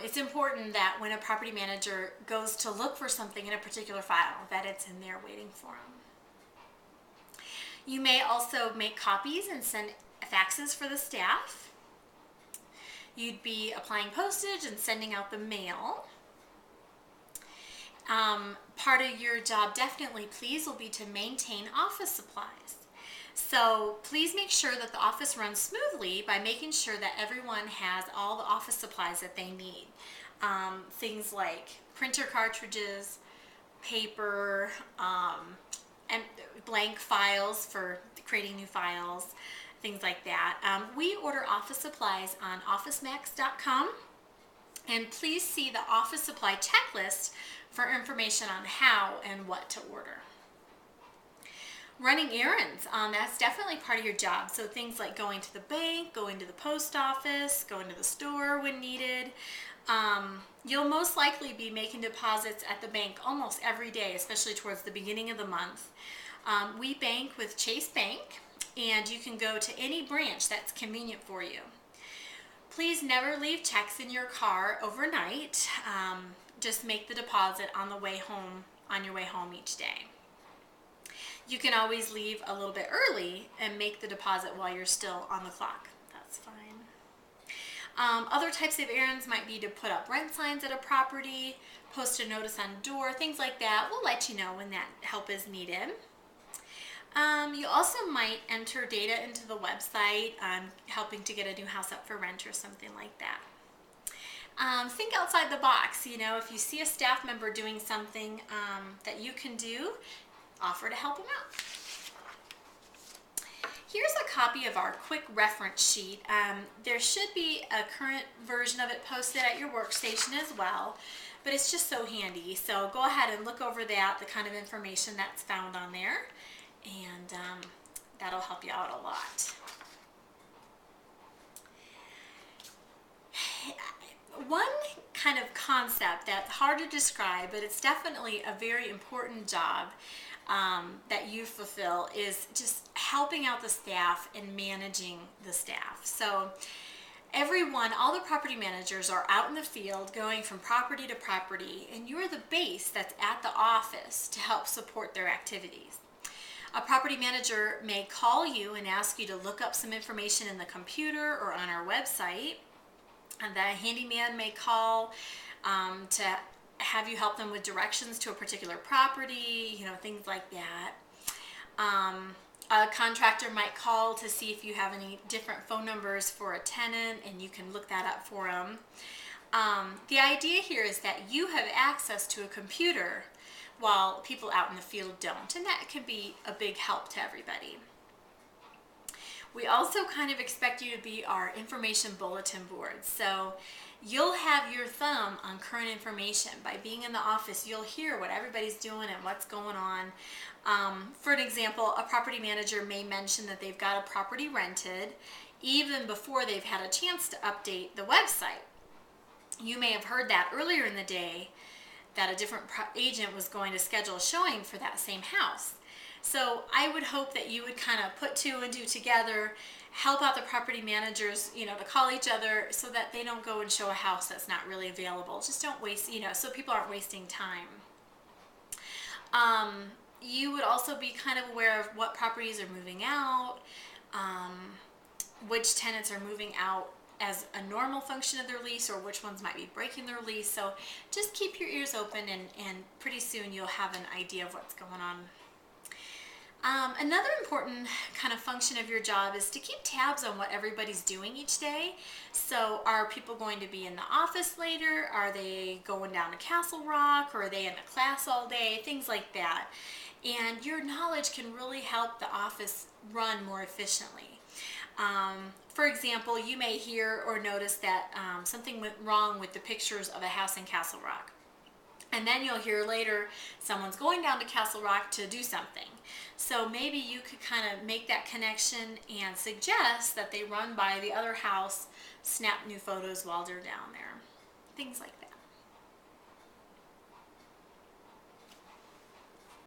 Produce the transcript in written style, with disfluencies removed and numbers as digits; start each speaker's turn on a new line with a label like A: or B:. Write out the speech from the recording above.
A: It's important that when a property manager goes to look for something in a particular file, that it's in there waiting for them. You may also make copies and send faxes for the staff. You'd be applying postage and sending out the mail. Part of your job, definitely, please, will be to maintain office supplies. So please make sure that the office runs smoothly by making sure that everyone has all the office supplies that they need. Things like printer cartridges, paper, and blank files for creating new files, things like that. We order office supplies on OfficeMax.com, and please see the office supply checklist for information on how and what to order. Running errands, that's definitely part of your job. So things like going to the bank, going to the post office, going to the store when needed. You'll most likely be making deposits at the bank almost every day, especially towards the beginning of the month. We bank with Chase Bank, and you can go to any branch that's convenient for you. Please never leave checks in your car overnight. Just make the deposit on the way home, on your way home each day. You can always leave a little bit early and make the deposit while you're still on the clock. That's fine. Other types of errands might be to put up rent signs at a property, post a notice on door, things like that. We'll let you know when that help is needed. You also might enter data into the website, helping to get a new house up for rent or something like that. Think outside the box. You know, if you see a staff member doing something that you can do, offer to help them out. Here's a copy of our quick reference sheet. There should be a current version of it posted at your workstation as well, but it's just so handy. So go ahead and look over that, the kind of information that's found on there, and that'll help you out a lot. One kind of concept that's hard to describe, but it's definitely a very important job that you fulfill, is just helping out the staff and managing the staff. So everyone, all the property managers are out in the field going from property to property, and you are the base that's at the office to help support their activities. A property manager may call you and ask you to look up some information in the computer or on our website, and the handyman may call to have you help them with directions to a particular property, you know, things like that. A contractor might call to see if you have any different phone numbers for a tenant, and you can look that up for them. The idea here is that you have access to a computer while people out in the field don't, and that can be a big help to everybody. We also kind of expect you to be our information bulletin board. So you'll have your thumb on current information. By being in the office, you'll hear what everybody's doing and what's going on. For an example, a property manager may mention that they've got a property rented even before they've had a chance to update the website. You may have heard that earlier in the day that a different agent was going to schedule a showing for that same house. So I would hope that you would kind of put two and two together, help out the property managers, you know, to call each other so that they don't go and show a house that's not really available. Just don't waste, you know, so people aren't wasting time. You would also be kind of aware of what properties are moving out, which tenants are moving out as a normal function of their lease, or which ones might be breaking their lease. So just keep your ears open, and pretty soon you'll have an idea of what's going on. Another important kind of function of your job is to keep tabs on what everybody's doing each day. So are people going to be in the office later? Are they going down to Castle Rock? Or are they in a class all day? Things like that. And your knowledge can really help the office run more efficiently. For example, you may hear or notice that something went wrong with the pictures of a house in Castle Rock. And then you'll hear later someone's going down to Castle Rock to do something. So maybe you could kind of make that connection and suggest that they run by the other house, snap new photos while they're down there. Things like that.